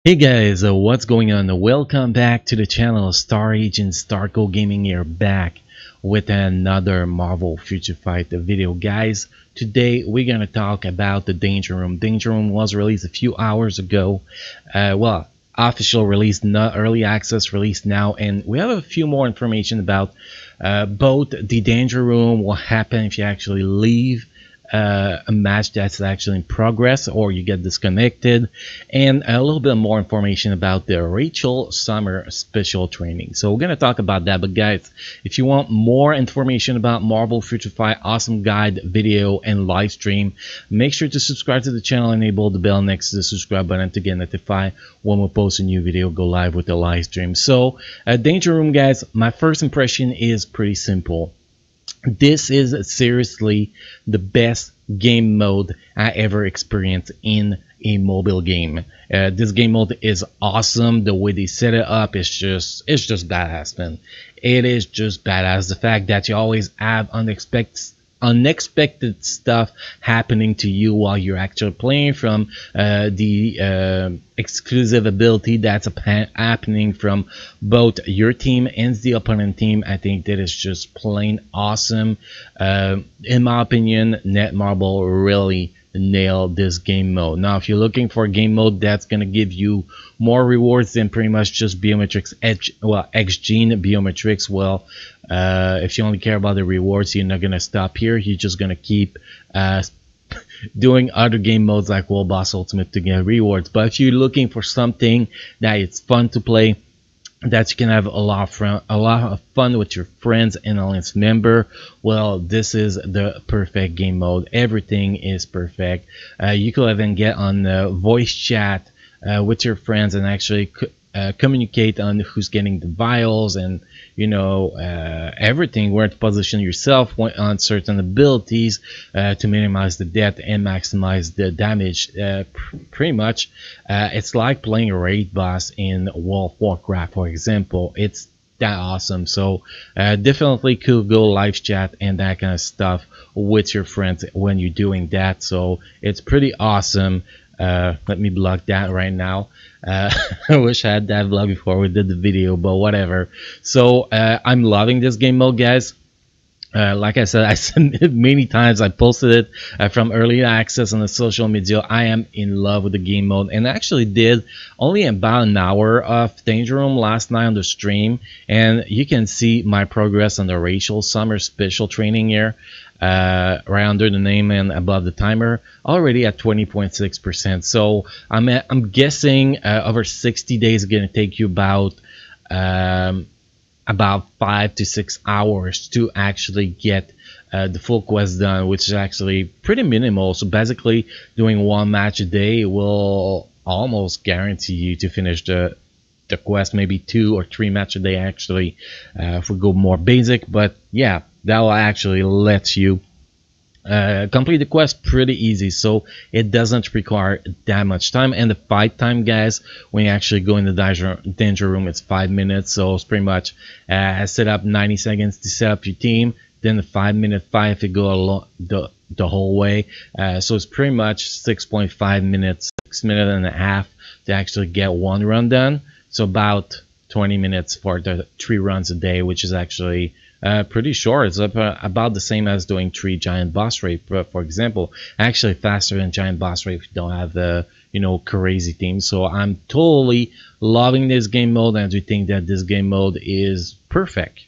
Hey guys, what's going on? Welcome back to the channel. Star Agent Starco Gaming here, back with another Marvel Future Fight video. Guys, today we're gonna talk about the Danger Room. Danger Room was released a few hours ago. Well, official release, not early access release now, and we have a few more information about both the Danger Room, what happens if you actually leave a match that's actually in progress or you get disconnected, and a little bit more information about the Rachel Summer special training. So we're going to talk about that. But guys, if you want more information about Marvel Future Fight, awesome guide, video, and live stream, make sure to subscribe to the channel and enable the bell next to the subscribe button to get notified when we post a new video, go live with the live stream. So Danger Room, guys, my first impression is pretty simple. This is seriously the best game mode I ever experienced in a mobile game. This game mode is awesome. The way they set it up is just badass, man. It is just badass. The fact that you always have unexpected stuff happening to you while you're actually playing, from the exclusive ability that's happening from both your team and the opponent team. I think that is just plain awesome. In my opinion, Netmarble really nailed this game mode. Now, if you're looking for a game mode that's going to give you more rewards than pretty much just biometrics, X-Gene biometrics, well, if you only care about the rewards, you're not going to stop here. You're just going to keep doing other game modes like World Boss Ultimate to get rewards. But if you're looking for something that it's fun to play, that you can have a lot of fun with your friends and alliance member, well, this is the perfect game mode. Everything is perfect. You could even get on voice chat with your friends and actually communicate on who's getting the vials, and everything, where to position yourself on certain abilities to minimize the death and maximize the damage. Pretty much it's like playing a raid boss in World of Warcraft, for example. It's that awesome. So definitely could go live chat and that kind of stuff with your friends when you're doing that. So it's pretty awesome. Let me block that right now. I wish I had that vlog before we did the video, but whatever. So I'm loving this game mode, guys. Like I said, I said it many times. I posted it from early access on the social media. I am in love with the game mode, and I actually did only about an hour of Danger Room last night on the stream, and you can see my progress on the Rachel Summer special training here. Right under the name and above the timer, already at 20.6%. So I'm guessing over 60 days is going to take you about 5 to 6 hours to actually get the full quest done, which is actually pretty minimal. So basically, doing one match a day will almost guarantee you to finish the quest, maybe 2 or 3 matches a day actually, if we go more basic. But yeah, that will actually let you complete the quest pretty easy, so it doesn't require that much time. And the fight time, guys, when you actually go in the danger room, it's 5 minutes. So it's pretty much set up 90 seconds to set up your team, then the 5-minute fight if you go along the whole way. So it's pretty much 6.5 minutes, 6 minutes and a half to actually get one run done. So about 20 minutes for the 3 runs a day, which is actually pretty short. It's about the same as doing 3 giant boss raid, for example. Actually faster than giant boss raid if you don't have the crazy team. So I'm totally loving this game mode, and I do think that this game mode is perfect.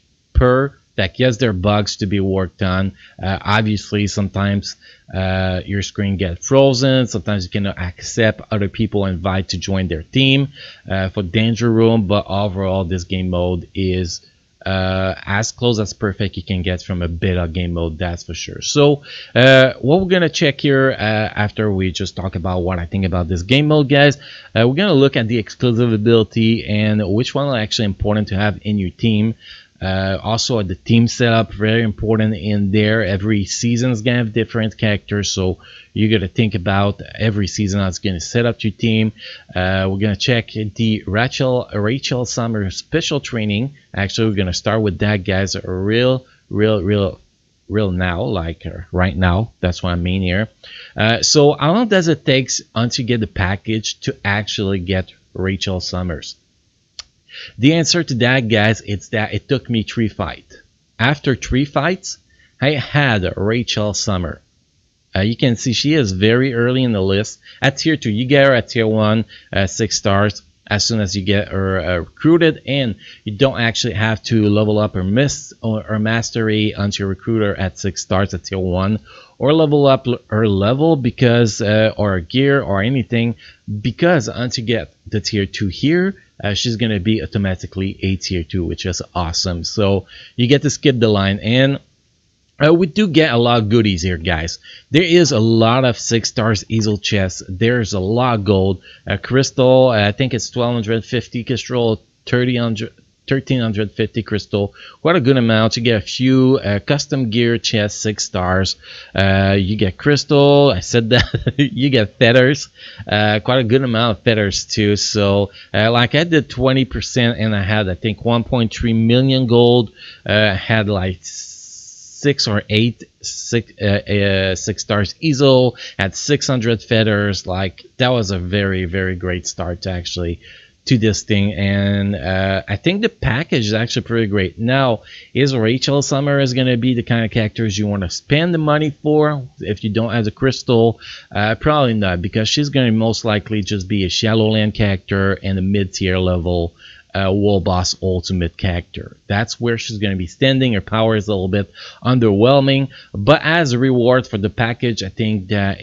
Yes, there are bugs to be worked on. Obviously, sometimes your screen gets frozen. Sometimes you cannot accept other people invite to join their team for Danger Room. But overall, this game mode is as close as perfect you can get from a beta game mode, that's for sure. So what we're gonna check here after we just talk about what I think about this game mode, guys, we're gonna look at the exclusive ability and which one are actually important to have in your team. Also the team setup, very important in there. Every season is gonna have different characters, so you gotta think about every season how it's gonna set up your team. We're gonna check the Rachel Summer special training. Actually, we're gonna start with that, guys, real now, like right now. That's what I mean here. So how long does it take until you get the package to actually get Rachel Summers? The answer to that, guys, it's that it took me 3 fights. After 3 fights, I had Rachel Summer. You can see she is very early in the list. At tier 2, you get her at tier 1, 6 stars. As soon as you get her recruited, and you don't actually have to level up or mastery onto your recruiter at 6 stars at tier 1, or level up her level because or gear or anything, because once you get the tier 2 here, she's gonna be automatically a tier 2, which is awesome. So you get to skip the line, and we do get a lot of goodies here, guys. There is a lot of 6 stars easel chests. There's a lot of gold. Crystal, I think it's 1250 crystal, 1350 crystal. Quite a good amount. You get a few custom gear chests, 6 stars. You get crystal. I said that. You get feathers. Quite a good amount of feathers too. So like I did 20%, and I had, I think, 1.3 million gold. Had like 6 or 8 6 stars easel, had 600 feathers. Like, that was a very, very great start actually to this thing, and I think the package is actually pretty great. Now, is Rachel Summer is going to be the kind of characters you want to spend the money for if you don't have the crystal? Probably not, because she's going to most likely just be a Shadowland character and a mid-tier level World Boss Ultimate character. That's where she's going to be standing. Her power is a little bit underwhelming, but as a reward for the package, I think that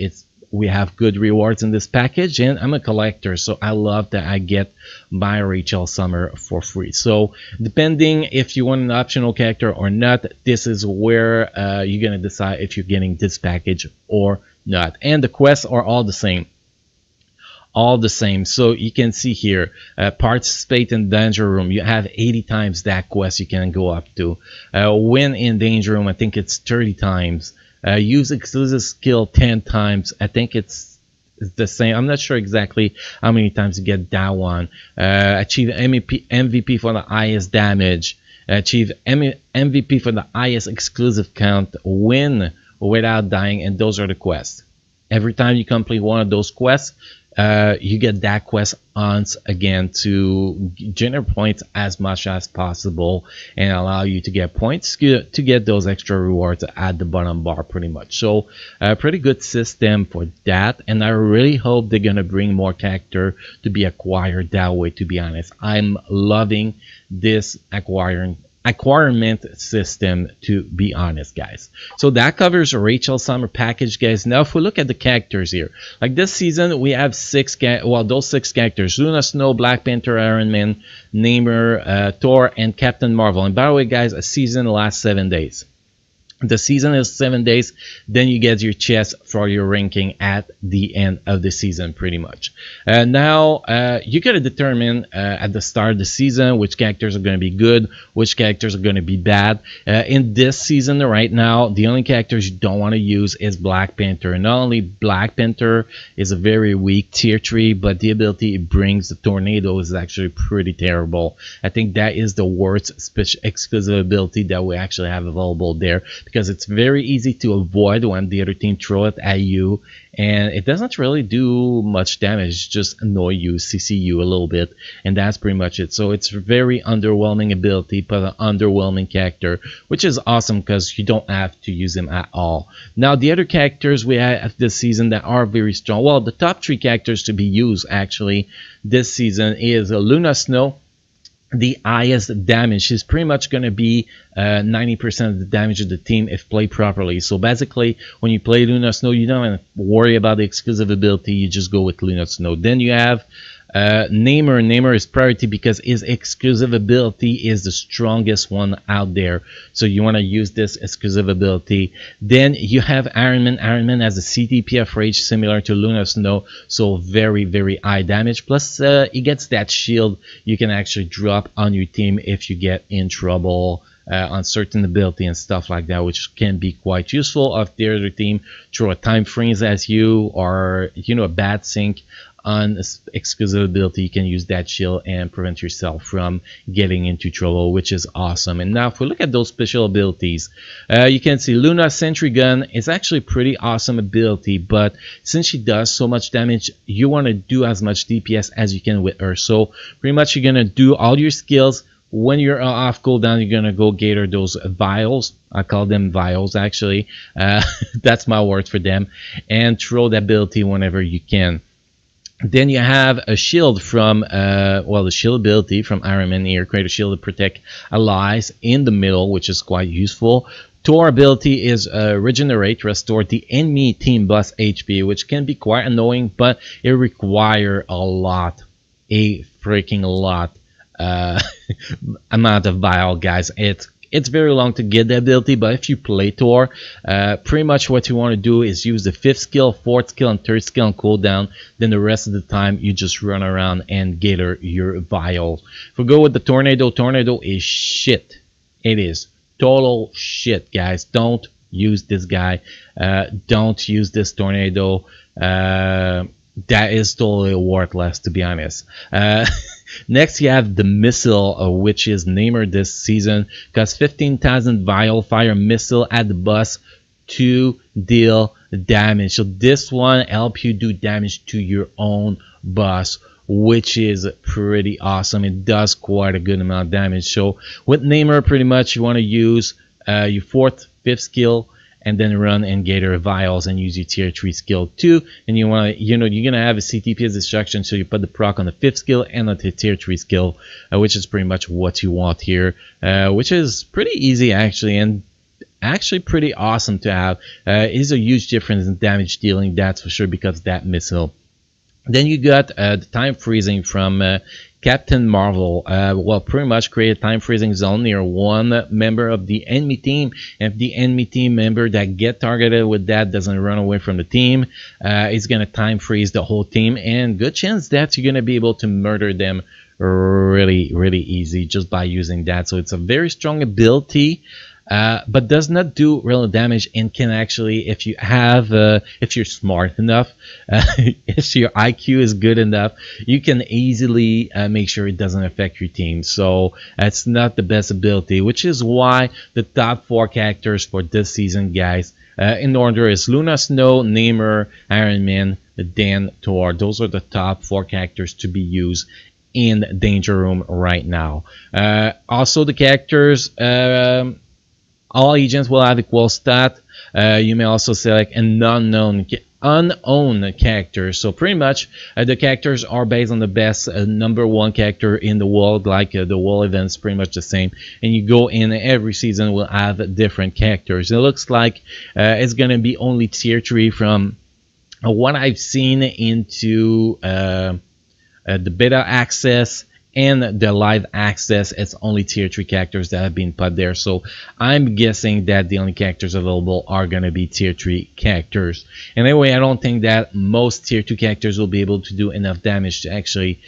we have good rewards in this package, and I'm a collector, so I love that I get my Rachel Summer for free. So depending if you want an optional character or not, this is where you're going to decide if you're getting this package or not. And the quests are all the same. So you can see here, participate in danger room. You have 80 times that quest you can go up to. Win in danger room, I think it's 30 times. Use exclusive skill 10 times. I think it's the same. I'm not sure exactly how many times you get that one. Achieve MVP for the highest damage. Achieve MVP for the highest exclusive count. Win without dying, and those are the quests. Every time you complete one of those quests, you get that quest once again to generate points as much as possible and allow you to get points to get those extra rewards at the bottom bar pretty much. So a pretty good system for that, and I really hope they're gonna bring more character to be acquired that way. To be honest, I'm loving this acquirement system, to be honest, guys. So that covers Rachel Summer package, guys. Now if we look at the characters here, like this season we have those 6 characters: Luna Snow, Black Panther, Iron Man, Neymar, Thor, and Captain Marvel. And by the way, guys, a season lasts 7 days. The season is 7 days, then you get your chest for your ranking at the end of the season, pretty much. Now, you gotta determine at the start of the season which characters are gonna be good, which characters are gonna be bad. In this season right now, the only characters you don't want to use is Black Panther. Not only Black Panther is a very weak tier 3, but the ability it brings, the tornado, is actually pretty terrible. I think that is the worst exclusive ability that we actually have available there, because it's very easy to avoid when the other team throw it at you, and it doesn't really do much damage, just annoy you, CC you a little bit, and that's pretty much it. So it's a very underwhelming ability, but an underwhelming character, which is awesome because you don't have to use him at all. Now the other characters we have this season that are very strong, well, the top 3 characters to be used actually this season is Luna Snow, the highest damage. She's pretty much going to be 90% of the damage of the team if played properly. So basically, when you play Luna Snow, you don't have to worry about the exclusive ability. You just go with Luna Snow. Then you have Neymar. Neymar is priority because his exclusive ability is the strongest one out there. So you want to use this exclusive ability. Then you have Iron Man. Iron Man has a CTP of Rage similar to Luna Snow, so very, very high damage. Plus, he gets that shield you can actually drop on your team if you get in trouble on certain ability and stuff like that, which can be quite useful if the other team throw a time freeze at you, or a bad sync exclusive ability, you can use that shield and prevent yourself from getting into trouble, which is awesome. And now if we look at those special abilities, you can see Luna Sentry Gun is actually pretty awesome ability, but since she does so much damage, you want to do as much DPS as you can with her. So pretty much you're going to do all your skills. When you're off cooldown, you're gonna go gather those vials. I call them vials, actually. That's my word for them. And throw the ability whenever you can. Then you have a shield from, the shield ability from Iron Man here. Create a shield to protect allies in the middle, which is quite useful. Thor ability is regenerate, restore the enemy team boss HP, which can be quite annoying, but it requires a freaking lot. Amount of vial, guys. It's very long to get the ability, but if you play Thor, pretty much what you want to do is use the 5th skill, 4th skill, and 3rd skill on cooldown. Then the rest of the time you just run around and gather your vial. If we go with the tornado is shit. It is total shit, guys. Don't use this guy. Don't use this tornado. That is totally worthless, to be honest. Next, you have the missile, which is Neymar this season. Costs 15,000 vial fire missile at the boss to deal damage. So this one helps you do damage to your own boss, which is pretty awesome. It does quite a good amount of damage. So with Neymar, pretty much you want to use your 4th, 5th skill, and then run and gather vials and use your tier 3 skill 2. And you want to, you're gonna have a CTP as destruction, so you put the proc on the 5th skill and on the tier 3 skill, which is pretty much what you want here, which is pretty easy actually, and actually pretty awesome to have. It is a huge difference in damage dealing, that's for sure, because of that missile. Then you got the time freezing from Captain Marvel. Pretty much create a time freezing zone near one member of the enemy team. And if the enemy team member that get targeted with that doesn't run away from the team, it's gonna time freeze the whole team, and good chance that you're gonna be able to murder them really easy just by using that. So it's a very strong ability. But does not do real damage, and can actually, if you have, if you're smart enough, if your IQ is good enough, you can easily make sure it doesn't affect your team. So it's not the best ability, which is why the top 4 characters for this season, guys, in order is Luna, Snow, Neymar, Iron Man, then Thor. Those are the top 4 characters to be used in Danger Room right now. Also the characters, all agents will have equal stat. You may also select an unknown character. So pretty much the characters are based on the best #1 character in the world, like the world events, pretty much the same. And you go in every season will have different characters. It looks like it's gonna be only tier 3 from what I've seen into the beta access and the live access. It's only tier 3 characters that have been put there, so I'm guessing that the only characters available are gonna be tier 3 characters. And anyway, I don't think that most tier 2 characters will be able to do enough damage to actually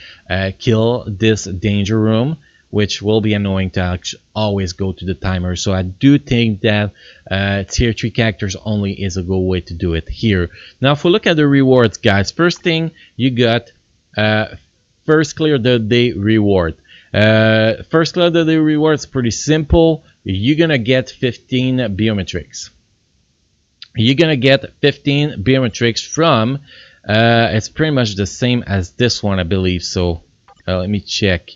kill this Danger Room, which will be annoying to always go to the timer. So I do think that tier 3 characters only is a good way to do it here. Now if we look at the rewards, guys, first thing you got, first clear the day reward. First clear the day reward is pretty simple. You're gonna get 15 biometrics. You're gonna get 15 biometrics from, it's pretty much the same as this one, I believe. So let me check.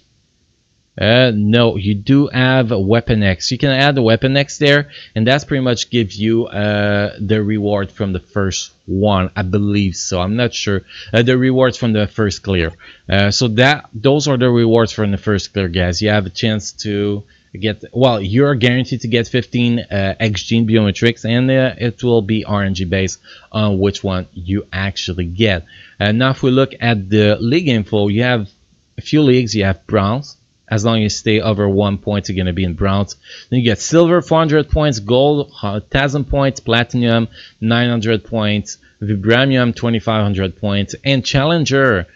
No, you do have a Weapon X. You can add the Weapon X there, and that's pretty much gives you the reward from the first one, I believe. So I'm not sure. The rewards from the first clear. So those are the rewards from the first clear, guys. You have a chance to get, well, you're guaranteed to get 15 XG biometrics, and it will be RNG based on which one you actually get. Now if we look at the league info, you have a few leagues. You have bronze. As long as you stay over 1 point, you're going to be in bronze. Then you get silver, 400 points, gold, 1,000 points, platinum, 900 points, vibranium, 2,500 points, and challenger,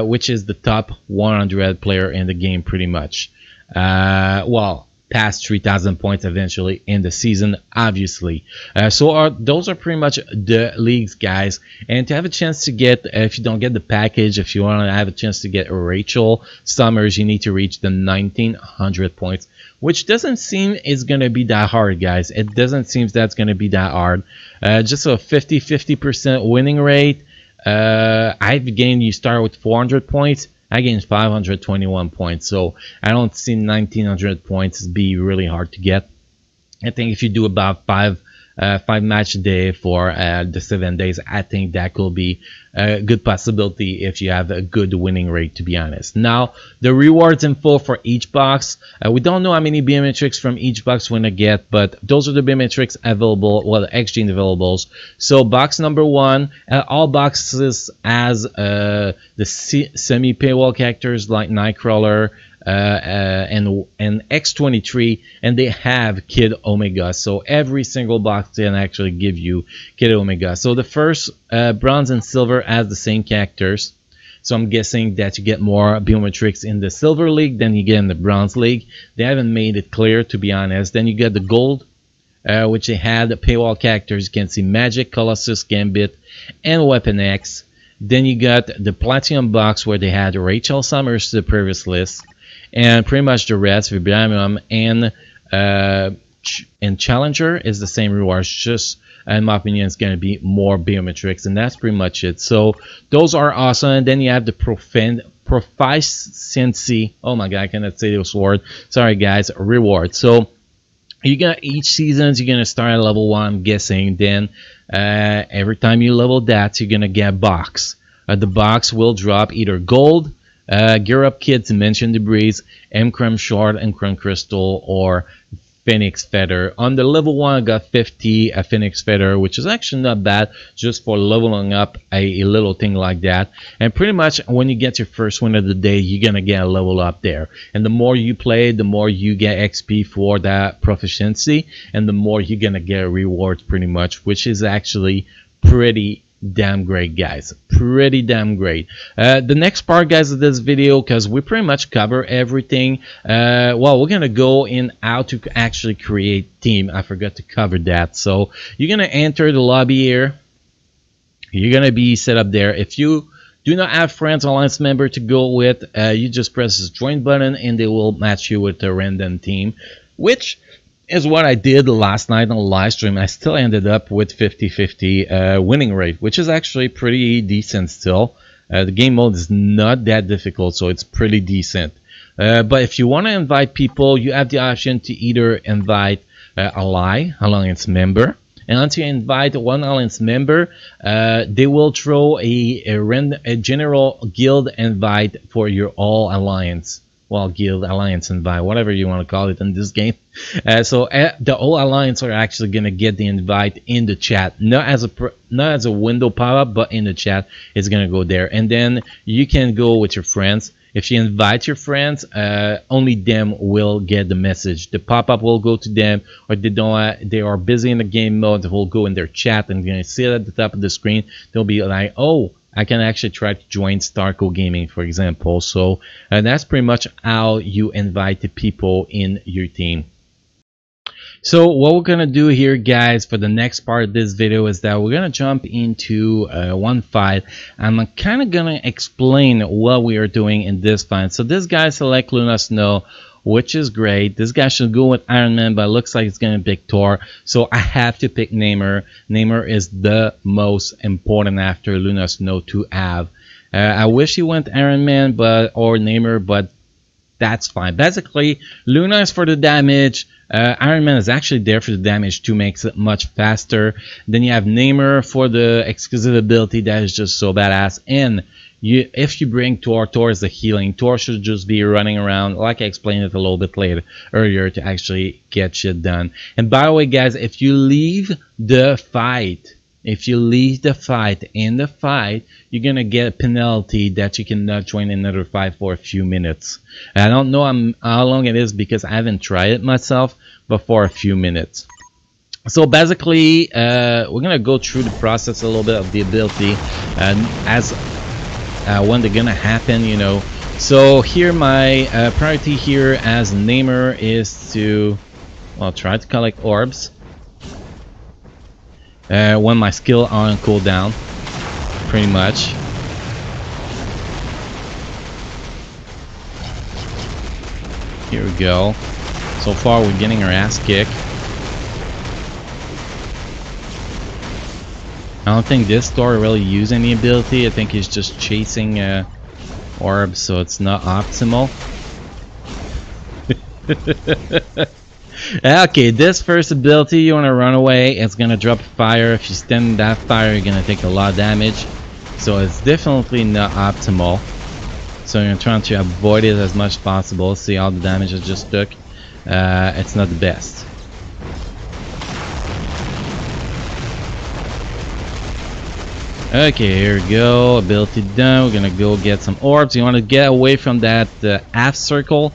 which is the top 100 player in the game, pretty much. Well, past 3,000 points eventually in the season, obviously. Those are pretty much the leagues, guys. And to have a chance to get, if you don't get the package, if you want to have a chance to get Rachel Summers, you need to reach the 1,900 points, which doesn't seem is going to be that hard, guys. It doesn't seem that's going to be that hard. Just a 50% winning rate. I've gained, you start with 400 points. I gained 521 points, so I don't see 1,900 points be really hard to get. I think if you do about five match a day for the 7 days, I think that could be a good possibility if you have a good winning rate, to be honest. Now, the rewards info for each box. We don't know how many biometrics from each box we're going to get, but those are the biometrics available, well, the exchange availables. So box number 1, all boxes has the semi-paywall characters like Nightcrawler, and X23, and they have Kid Omega. So every single box can actually give you Kid Omega. So the first bronze and silver has the same characters. So I'm guessing that you get more biometrics in the silver league than you get in the bronze league. They haven't made it clear, to be honest. Then you get the gold, which they had the paywall characters. You can see Magic, Colossus, Gambit, and Weapon X. Then you got the platinum box where they had Rachel Summers to the previous list. And pretty much the rest, Vibranium and Challenger is the same rewards, just in my opinion it's going to be more biometrics, and that's pretty much it. So those are awesome. And then you have the Proficiency, oh my god, I cannot say this word, sorry guys, reward. So you got each seasons, you're going to start at level 1, I'm guessing. Then every time you level that, you're going to get a box. The box will drop either gold, Gear Up Kit, Dimension Debris, M-Crumb Shard, M-Crumb Crystal, or Phoenix Feather. On the level 1, I got 50 a Phoenix Feather, which is actually not bad, just for leveling up a little thing like that. And pretty much when you get your first win of the day, you're gonna get a level up there. And the more you play, the more you get XP for that proficiency, and the more you're gonna get rewards, pretty much, which is actually pretty damn great, guys, pretty damn great. The next part, guys, of this video, because we pretty much cover everything, well, we're gonna go in how to actually create team. I forgot to cover that. So you're gonna enter the lobby here, you're gonna be set up there. If you do not have friends alliance member to go with, you just press this join button and they will match you with a random team, which is what I did last night on the live stream. I still ended up with 50-50 winning rate, which is actually pretty decent still. The game mode is not that difficult, so it's pretty decent. But if you want to invite people, you have the option to either invite alliance member, and once you invite one alliance member, they will throw a general guild invite for your all alliance. Well, guild, alliance, invite, whatever you want to call it in this game. So the whole alliance are actually gonna get the invite in the chat, not as a window pop-up, but in the chat it's gonna go there. And then you can go with your friends. If you invite your friends, only them will get the message. The pop-up will go to them, or they are busy in the game mode. They will go in their chat and you're gonna see it at the top of the screen. They'll be like, oh, I can actually try to join Starco Gaming, for example. So that's pretty much how you invite the people in your team. So what we're gonna do here, guys, for the next part of this video is that we're gonna jump into one fight. I'm kind of gonna explain what we are doing in this fight. So this guy select Luna Snow, which is great. This guy should go with Iron Man, but it looks like it's gonna pick Thor. So I have to pick Neymar. Neymar is the most important after Luna Snow to have. I wish he went Iron Man or Neymar, but that's fine. Basically, Luna is for the damage. Iron Man is actually there for the damage too, makes it much faster. Then you have Neymar for the exclusive ability that is just so badass. And if you bring Thor, Thor is the healing. Thor should just be running around, like I explained it a little bit earlier, to actually get shit done. And by the way, guys, if you leave the fight, in the fight, you're gonna get a penalty that you cannot join another fight for a few minutes. I don't know how long it is because I haven't tried it myself, but for a few minutes. So basically, we're gonna go through the process a little bit of the ability, and as when they're gonna happen, you know, So here my priority here as Neymar is to, well, try to collect orbs when my skill on cooldown, pretty much. Here we go. So far we're getting our ass kicked. I don't think this store really used any ability. I think he's just chasing orbs, so it's not optimal. Okay, this first ability, you want to run away. It's gonna drop fire. If you stand in that fire, you're gonna take a lot of damage. So it's definitely not optimal. So you're trying to avoid it as much as possible. See all the damage I just took. It's not the best. Okay, here we go. Ability done. We're gonna go get some orbs. You want to get away from that half circle.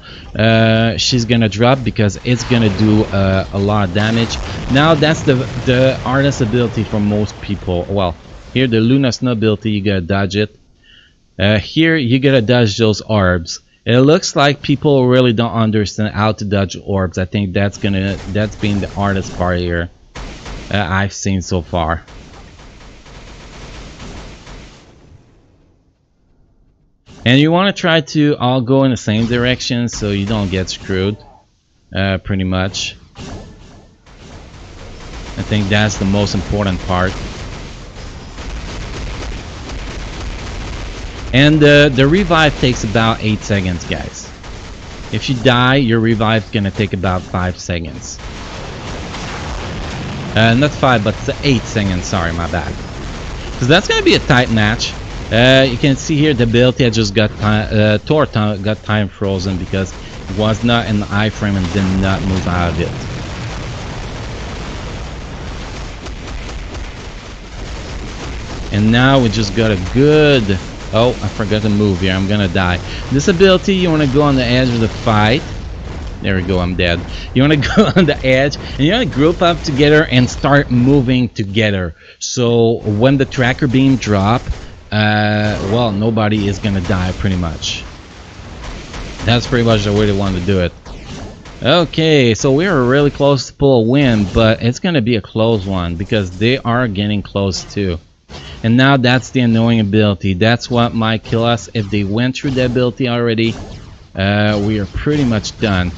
She's gonna drop because it's gonna do a lot of damage. Now that's the artist ability for most people. Well, here the Luna Snow ability, you gotta dodge it. Here you gotta dodge those orbs. It looks like people really don't understand how to dodge orbs. I think that's been the hardest part here I've seen so far. And you want to try to all go in the same direction so you don't get screwed, pretty much. I think that's the most important part. And the revive takes about 8 seconds, guys. If you die, your revive is gonna take about 5 seconds. Not 5, but 8 seconds, sorry, my bad. Because that's gonna be a tight match. You can see here the ability I just got Thor got time frozen because it was not in the iframe and did not move out of it. And now we just got a good... Oh, I forgot to move here. I'm gonna die. This ability, you want to go on the edge of the fight. There we go, I'm dead. You want to go on the edge and you want to group up together and start moving together. So when the tracker beam drop, well, nobody is gonna die pretty much. That's pretty much the way they want to do it. Okay, so we are really close to pull a win, but it's gonna be a close one because they are getting close too. And now that's the annoying ability. That's what might kill us. If they went through the ability already, we are pretty much done.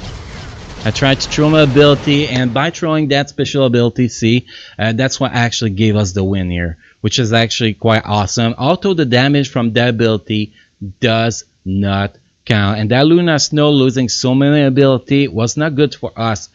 I tried to throw my ability, and by throwing that special ability, see, that's what actually gave us the win here, which is actually quite awesome. Although the damage from that ability does not count, and that Luna Snow losing so many ability was not good for us,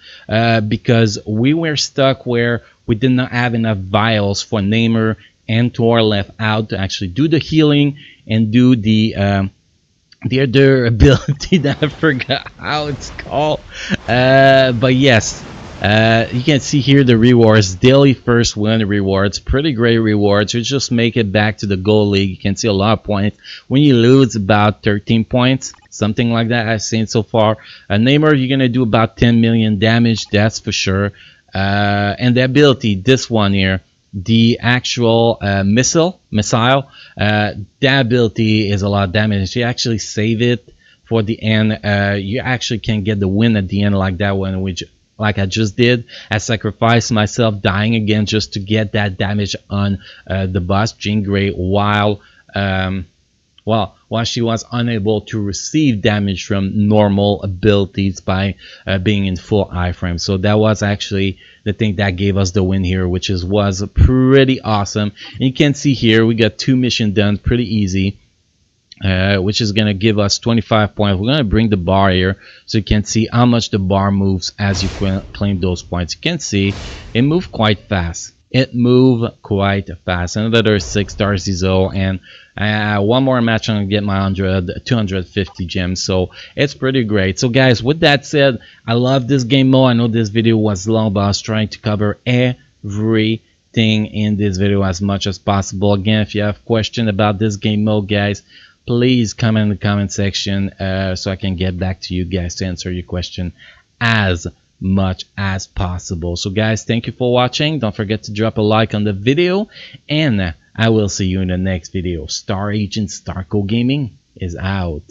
because we were stuck where we did not have enough vials for Neymar and Thor left out to actually do the healing and do the other ability that I forgot how it's called. But yes, you can see here the rewards, daily first win rewards, pretty great rewards. You just make it back to the gold league. You can see a lot of points. When you lose, about 13 points, something like that I've seen so far. Neymar, you're gonna do about 10 million damage, that's for sure. And the ability, this one here, the actual missile, that ability is a lot of damage. You actually save it for the end. You actually can get the win at the end like that one, which like I just did. I sacrificed myself dying again just to get that damage on the boss Jean Grey while she was unable to receive damage from normal abilities by being in full iframe. So that was actually the thing that gave us the win here, which was pretty awesome. And you can see here we got 2 missions done, pretty easy, which is gonna give us 25 points. We're gonna bring the bar here so you can see how much the bar moves as you claim those points. You can see it moved quite fast. Another 6 star Zizo, and one more match I'm gonna get my 250 gems, so it's pretty great. So guys, with that said, I love this game mode. I know this video was long, but I was trying to cover everything in this video as much as possible. Again, if you have questions about this game mode, guys, please comment in the comment section so I can get back to you guys to answer your question as much as possible. So guys, thank you for watching. Don't forget to drop a like on the video, and I will see you in the next video. Star Agent Starco Gaming is out.